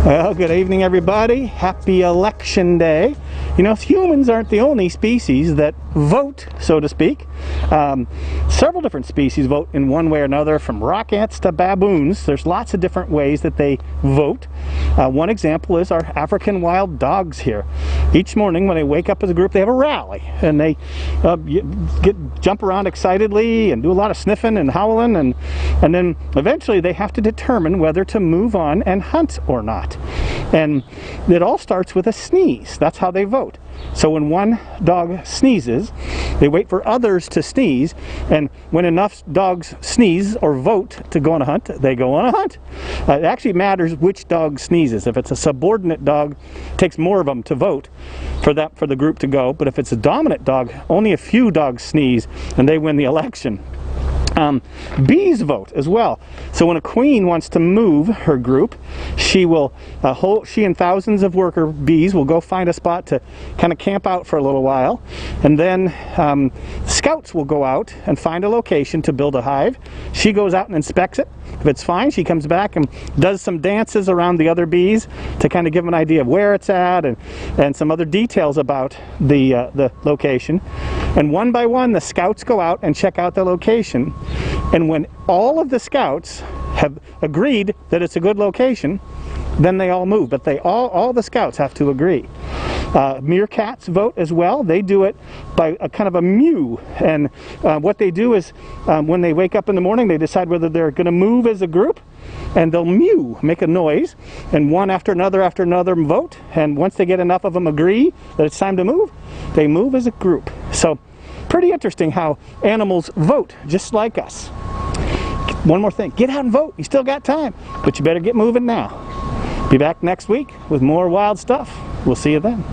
Well, good evening, everybody. Happy Election Day. You know, humans aren't the only species that vote, so to speak. Several different species vote in one way or another, from rock ants to baboons. There's lots of different ways that they vote. One example is our African wild dogs here. Each morning when they wake up as a group, they have a rally, and they jump around excitedly and do a lot of sniffing and howling, and then eventually they have to determine whether to move on and hunt or not. And it all starts with a sneeze. That's how they vote. So when one dog sneezes, they wait for others to sneeze, and when enough dogs sneeze or vote to go on a hunt, they go on a hunt. It actually matters which dog sneezes. If it's a subordinate dog, it takes more of them to vote for the group to go. But if it's a dominant dog, only a few dogs sneeze and they win the election. Bees vote as well. So when a queen wants to move her group, she and thousands of worker bees will go find a spot to kind of camp out for a little while, and then scouts will go out and find a location to build a hive. She goes out and inspects it. If it's fine, she comes back and does some dances around the other bees to kind of give them an idea of where it's at and some other details about the location. And one by one, the scouts go out and check out the location. And when all of the scouts have agreed that it's a good location, then they all move. But all the scouts have to agree. Meerkats vote as well. They do it by a kind of a mew. And what they do is when they wake up in the morning, they decide whether they're going to move as a group, and they'll mew, make a noise, and one after another vote. And once they get enough of them agree that it's time to move, they move as a group. So pretty interesting how animals vote just like us. One more thing, get out and vote. You still got time, but you better get moving now. Be back next week with more wild stuff. We'll see you then.